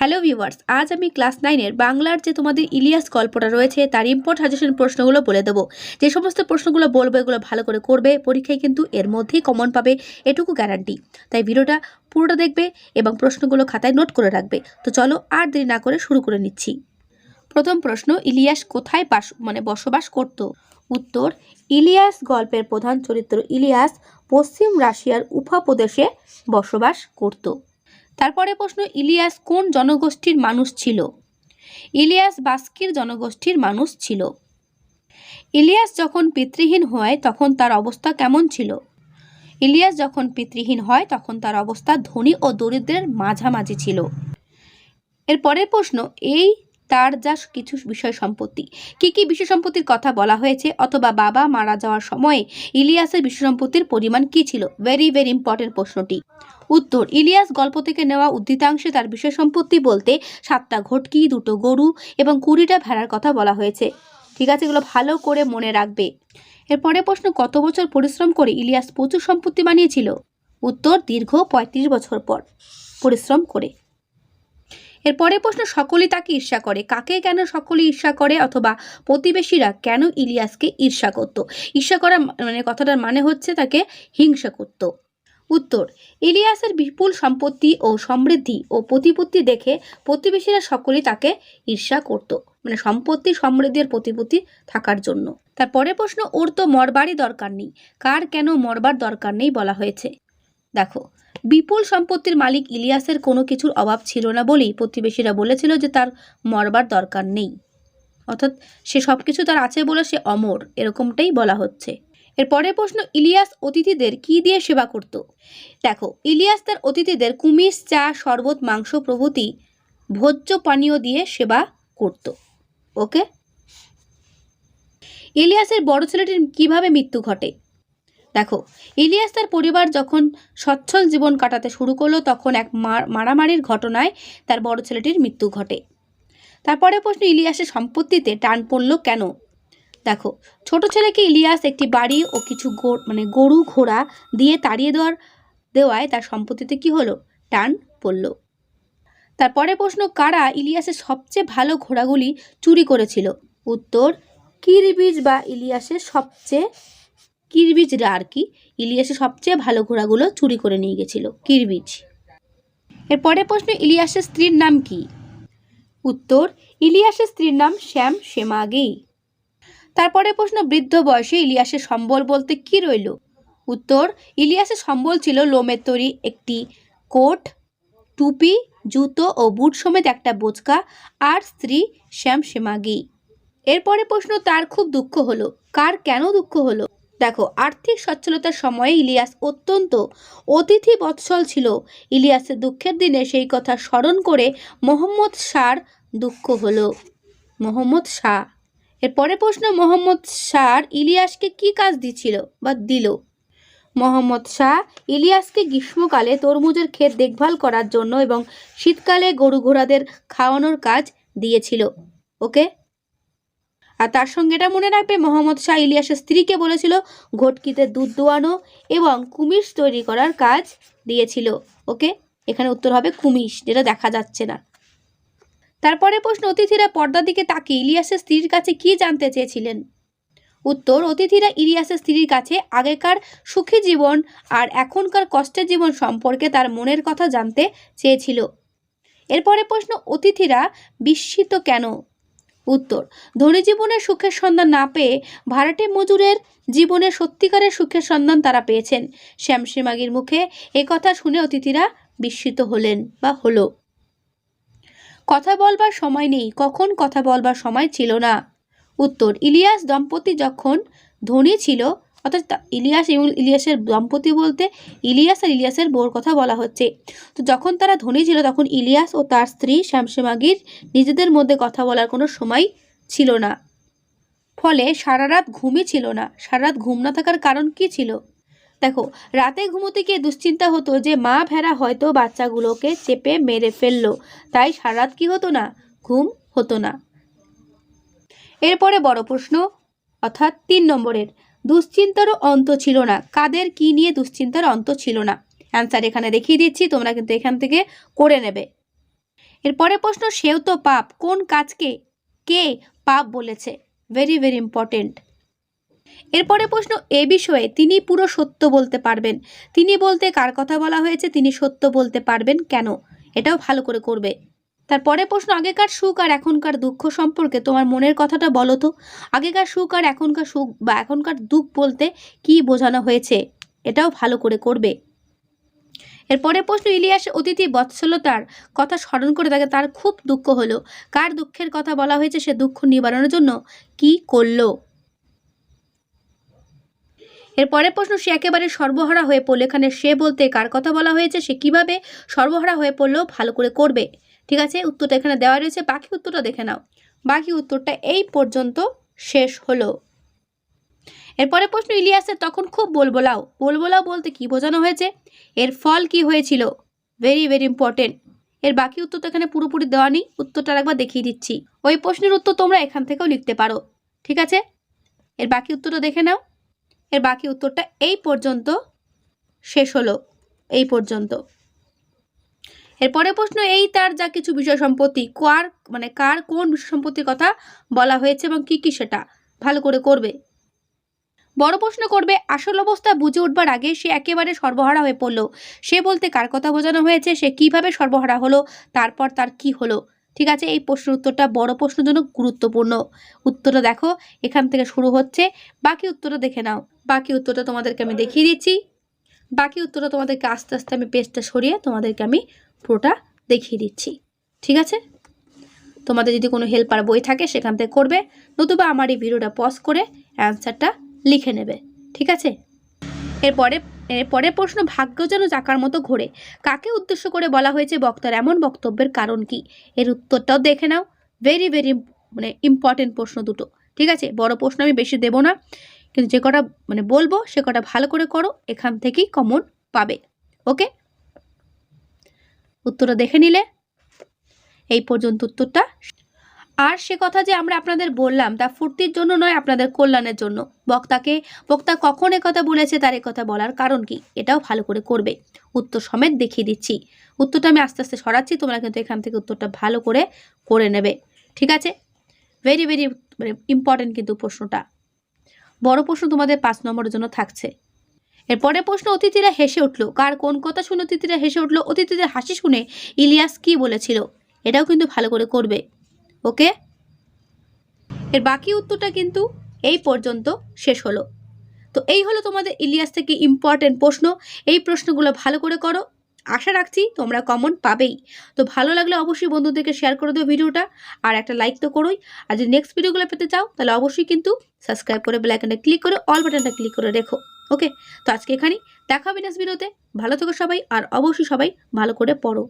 Hello viewers, আজ আমি class 9-এর বাংলার যে তোমাদের ইলিয়াস গল্পটা রয়েছে তার ইম্পর্ট সাজেশন প্রশ্নগুলো বলে দেবো। যে সমস্ত প্রশ্নগুলো বলবো এগুলো ভালো করে করবে, পরীক্ষায় কিন্তু এর মধ্যেই কমন পাবে, এটুকু গ্যারান্টি। তাই ভিডিওটা পুরোটা দেখবে এবং প্রশ্নগুলো খাতায় নোট করে রাখবে। তো চলো আর দেরি না করে শুরু করে নিচ্ছি। প্রথম প্রশ্ন, ইলিয়াস কোথায় বসবাস করত? উত্তর, ইলিয়াস গল্পের প্রধান চরিত্র ইলিয়াস পশ্চিম রাশিয়ার উফা প্রদেশে বসবাস করত। তারপরে প্রশ্ন, ইলিয়াস কোন জনগোষ্ঠীর মানুষ ছিল? ইলিয়াস বাস্কির জনগোষ্ঠীর মানুষ ছিল। ইলিয়াস যখন পিতৃহীন হয় তখন তার অবস্থা কেমন ছিল? ইলিয়াস যখন পিতৃহীন হয় তখন তার অবস্থা ধনী ও দরিদ্রের মাঝামাঝি ছিল। এর পরের প্রশ্ন, এই তার যা কিছু বিষয় সম্পত্তি, কি কি বিষয় সম্পত্তির কথা বলা হয়েছে অথবা বাবা মারা যাওয়ার সময়ে ইলিয়াসের বিষয় সম্পত্তির পরিমাণ কি ছিল? ভেরি ভেরি ইম্পর্টেন্ট প্রশ্নটি। উত্তর, ইলিয়াস গল্প থেকে নেওয়া উদ্ধৃতাংশে তার বিষয় সম্পত্তি বলতে 7টা ঘটকি, 2টো গরু এবং 20টা ভেড়ার কথা বলা হয়েছে। ঠিক আছে, এগুলো ভালো করে মনে রাখবে। এরপরে প্রশ্ন, কত বছর পরিশ্রম করে ইলিয়াস প্রচুর সম্পত্তি বানিয়েছিল? উত্তর, দীর্ঘ 35 বছর পর পরিশ্রম করে। এরপরে প্রশ্ন, সকলেই তাকে ঈর্ষা করে, কাকে কেন সকলে ঈর্ষা করে অথবা প্রতিবেশীরা কেন ইলিয়াসকে ঈর্ষা করত? ঈর্ষা করা কথাটার মানে হচ্ছে তাকে হিংসা করত। উত্তর, ইলিয়াসের বিপুল সম্পত্তি ও সমৃদ্ধি ও প্রতিপত্তি দেখে প্রতিবেশীরা সকলেই তাকে ঈর্ষা করত, সম্পত্তি সমৃদ্ধির প্রতিপত্তি থাকার জন্য। তারপরে প্রশ্ন, ওর তো মরবারই দরকার নেই, কার কেন মরবার দরকার নেই বলা হয়েছে? দেখো, বিপুল সম্পত্তির মালিক ইলিয়াসের কোনো কিছুর অভাব ছিল না বলেই প্রতিবেশীরা বলেছিল যে তার মরবার দরকার নেই, অর্থাৎ সে সবকিছু তার আছে বলে সে অমর, এরকমটাই বলা হচ্ছে। এর পরের প্রশ্ন, ইলিয়াস অতিথিদের কি দিয়ে সেবা করত? দেখো, ইলিয়াস তার অতিথিদের কুমিজ, চা, শরবত, মাংস প্রভৃতি ভোজ্য পানীয় দিয়ে সেবা করত। ওকে। ইলিয়াসের বড় ছেলেটির কিভাবে মৃত্যু ঘটে? দেখো, ইলিয়াস তার পরিবার যখন সচ্ছল জীবন কাটাতে শুরু করলো তখন এক মারামারির ঘটনায় তার বড় ছেলেটির মৃত্যু ঘটে। তারপরে প্রশ্ন, ইলিয়াসের সম্পত্তিতে টান পড়ল কেন? দেখো, ছোট ছেলেকে ইলিয়াস একটি বাড়ি ও কিছু গরু ঘোড়া দিয়ে তাড়িয়ে দেওয়ায় তার সম্পত্তিতে কি হলো? টান পড়ল। তারপরে প্রশ্ন, কারা ইলিয়াসের সবচেয়ে ভালো ঘোড়াগুলি চুরি করেছিল? উত্তর, কিরবিজরা ইলিয়াসের সবচেয়ে ভালো ঘোড়াগুলো চুরি করে নিয়ে গেছিল, কিরবিজ। এরপরে প্রশ্ন, ইলিয়াসের স্ত্রীর নাম কি? উত্তর, ইলিয়াসের স্ত্রীর নাম শ্যামশেমাগী। তারপরে প্রশ্ন, বৃদ্ধ বয়সে ইলিয়াসের সম্বল বলতে কি রইল? উত্তর, ইলিয়াসের সম্বল ছিল লোমের তৈরি একটি কোট, টুপি, জুতো ও বুট সমেত একটা বোচকা আর স্ত্রী শ্যামশেমাগী। এরপরে প্রশ্ন, তার খুব দুঃখ হলো, কার কেন দুঃখ হলো? দেখো, আর্থিক সচ্ছলতার সময়ে ইলিয়াস অত্যন্ত অতিথি বৎসল ছিল। ইলিয়াসের দুঃখের দিনে সেই কথা স্মরণ করে মোহাম্মদ শাহর দুঃখ হলো। মোহাম্মদ শাহ। এরপরে প্রশ্ন, মোহাম্মদ শাহ ইলিয়াসকে কি কাজ দিল? মোহাম্মদ শাহ ইলিয়াসকে গ্রীষ্মকালে তরমুজের ক্ষেত দেখভাল করার জন্য এবং শীতকালে গরু ঘোড়াদের খাওয়ানোর কাজ দিয়েছিল। ওকে। আর তার সঙ্গে এটা মনে রাখবে, মোহাম্মদ শাহ ইলিয়াসের স্ত্রীকে বলেছিল ঘটকিতে দুধ দোয়ানো এবং কুমিজ তৈরি করার কাজ দিয়েছিল। ওকে, এখানে উত্তর হবে কুমিজ, যেটা দেখা যাচ্ছে না। তারপরে প্রশ্ন, অতিথিরা পর্দার দিকে তাকিয়ে ইলিয়াসের স্ত্রীর কাছে কি জানতে চেয়েছিলেন? উত্তর, অতিথিরা ইলিয়াসের স্ত্রীর কাছে আগেকার সুখী জীবন আর এখনকার কষ্টের জীবন সম্পর্কে তার মনের কথা জানতে চেয়েছিল। এরপরে প্রশ্ন, অতিথিরা বিস্মিত কেন? উত্তর, ধনী জীবনের সুখের সন্ধান না পেয়ে ভাড়াটে মজুরের জীবনে সত্যিকারের সুখের সন্ধান তারা পেয়েছেন। শ্যামশেমাগীর মুখে কথা শুনে অতিথিরা বিস্মিত হলো। কথা বলবার সময় নেই, কখন কথা বলবার সময় ছিল না? উত্তর, ইলিয়াস দম্পতি যখন ধনী ছিল, অর্থাৎ ইলিয়াস এবং ইলিয়াসের দম্পতি বলতে ইলিয়াস আর ইলিয়াসের বউর কথা বলা হচ্ছে। তো যখন তারা ধনী ছিল তখন ইলিয়াস ও তার স্ত্রী শ্যামশেমাগীর নিজেদের মধ্যে কথা বলার কোনো সময় ছিল না, ফলে সারা রাত ঘুমই ছিল না। সারা রাত ঘুম না থাকার কারণ কি ছিল? দেখো, রাতে ঘুমোতে গিয়ে দুশ্চিন্তা হতো যে মা ভেড়া হয়তো বাচ্চাগুলোকে চেপে মেরে ফেললো, তাই সারা রাত কি হতো না? ঘুম হতো না। এরপরে বড় প্রশ্ন, অর্থাৎ 3 নম্বরের, দুশ্চিন্তারও অন্ত ছিল না, কাদের কি নিয়ে দুশ্চিন্তার অন্ত ছিল না? অ্যান্সার এখানে দেখিয়ে দিচ্ছি, তোমরা কিন্তু এখান থেকে করে নেবে। এরপরে প্রশ্ন, সেও তো পাপ, কোন কাজকে কে পাপ বলেছে? Very very important. এরপরে প্রশ্ন, এ বিষয়ে তিনি পুরো সত্য বলতে পারবেন। তিনি বলতে কার কথা বলা হয়েছে? তিনি সত্য বলতে পারবেন কেন? এটাও ভালো করে করবে। তারপরে প্রশ্ন, আগেকার সুখ আর এখনকার দুঃখ সম্পর্কে তোমার মনের কথাটা বলো তো। আগেকার সুখ আর এখনকার সুখ বা এখনকার দুঃখ বলতে কি বোঝানো হয়েছে? এটাও ভালো করে করবে। এরপরে প্রশ্ন, ইলিয়াস অতিথি বৎসলতার কথা স্মরণ করে তার খুব দুঃখ হলো। কার দুঃখের কথা বলা হয়েছে? সে দুঃখ নিবারণের জন্য কি করলো? এরপরে প্রশ্ন, সে একেবারে সর্বহারা হয়ে পড়লো। এখানে সে বলতে কার কথা বলা হয়েছে? সে কিভাবে সর্বহারা হয়ে পড়লো? ভালো করে করবে। ঠিক আছে, উত্তরটা এখানে দেওয়া রয়েছে, বাকি উত্তরটা দেখে নাও। বাকি উত্তরটা এই পর্যন্ত শেষ হলো। এরপরে প্রশ্ন, ইলিয়াসের তখন খুব বলবলাও। বলবলাও বলতে কি বোঝানো হয়েছে? এর ফল কি হয়েছিল? Very very important. এর বাকি উত্তর তো এখানে পুরোপুরি দেওয়া নেই, উত্তরটা একবার দেখিয়ে দিচ্ছি। ওই প্রশ্নের উত্তর তোমরা এখান থেকেও লিখতে পারো। ঠিক আছে, এর বাকি উত্তরটা দেখে নাও। এর বাকি উত্তরটা এই পর্যন্ত শেষ হলো, এই পর্যন্ত। এরপরে প্রশ্ন, এই তার যা কিছু বিষয় সম্পত্তি, কার কোন বিষয় সম্পত্তির কথা বলা হয়েছে এবং কি কি সেটা ভালো করে করবে। বড় প্রশ্ন করবে, আসল অবস্থা বুঝে উঠবার আগে সে একেবারে সর্বহারা হয়ে পড়ল। সে বলতে কার কথা বোঝানো হয়েছে? সে কিভাবে সর্বহারা হলো, তারপর তার কি হলো। ঠিক আছে, এই প্রশ্নের উত্তরটা বড় প্রশ্নের জন্য গুরুত্বপূর্ণ। উত্তরটা দেখো, এখান থেকে শুরু হচ্ছে, বাকি উত্তরটা দেখে নাও। বাকি উত্তরটা তোমাদেরকে আমি দেখিয়ে দিচ্ছি। বাকি উত্তরটা তোমাদেরকে আস্তে আস্তে আমি পেজটা সরিয়ে তোমাদেরকে আমি পুরোটা দেখিয়ে দিচ্ছি। ঠিক আছে, তোমাদের যদি কোনো হেল্পার বই থাকে সেখান থেকে করবে, নতুবা আমার এই ভিডিওটা পজ করে অ্যান্সারটা লিখে নেবে। ঠিক আছে, এরপরে প্রশ্ন, ভাগ্য যেন চাকার মতো ঘোরে, কাকে উদ্দেশ্য করে বলা হয়েছে? বক্তার এমন বক্তব্যের কারণ কি? এর উত্তরটাও দেখে নাও। ভেরি ভেরি ইম্পর্টেন্ট প্রশ্ন দুটো। ঠিক আছে, বড় প্রশ্ন আমি বেশি দেব না, কিন্তু যে কটা বলবো সে কটা ভালো করে করো, এখান থেকেই কমন পাবে। ওকে, উত্তরটা দেখে নিলে এই পর্যন্ত উত্তরটা। আর সে কথা যে আমরা আপনাদের বললাম তা ফুর্তির জন্য নয়, আপনাদের কল্যাণের জন্য। বক্তা কখন কথা বলেছে, তার কথা বলার কারণ কি, এটাও ভালো করে করবে। উত্তর সমেত দেখিয়ে দিচ্ছি। উত্তরটা আমি আস্তে আস্তে সরাচ্ছি, তোমরা কিন্তু এখান থেকে উত্তরটা ভালো করে নেবে। ঠিক আছে, ভেরি ভেরি ইম্পর্টেন্ট কিন্তু প্রশ্নটা। বড় প্রশ্ন তোমাদের 5 নম্বরের জন্য থাকছে। এরপরে প্রশ্ন, অতিথিরা হেসে উঠলো, কার কোন কথা শুনে অতিথিরা হেসে উঠলো? অতিথিদের হাসি শুনে ইলিয়াস কি বলেছিল? এটাও কিন্তু ভালো করে করবে। ওকে, এর বাকি উত্তরটা কিন্তু এই পর্যন্ত শেষ হলো। তো এই হলো তোমাদের ইলিয়াস থেকে ইম্পর্টেন্ট প্রশ্ন। এই প্রশ্নগুলো ভালো করে করো, আশা রাখছি তোমরা কমন পাবেই। তো ভালো লাগলে অবশ্যই বন্ধুদেরকে শেয়ার করে দিও ভিডিওটা, আর একটা লাইক তো করোই। আর যদি নেক্সট ভিডিওগুলো পেতে চাও তাহলে অবশ্যই কিন্তু সাবস্ক্রাইব করে বেল আইকনটা ক্লিক করে অল বাটনটা ক্লিক করে রেখো। ওকে, তো আজকে এখানেই দেখা হবে নেক্সট ভিডিওতে। ভালো থেকো সবাই, আর অবশ্যই সবাই ভালো করে পড়ো।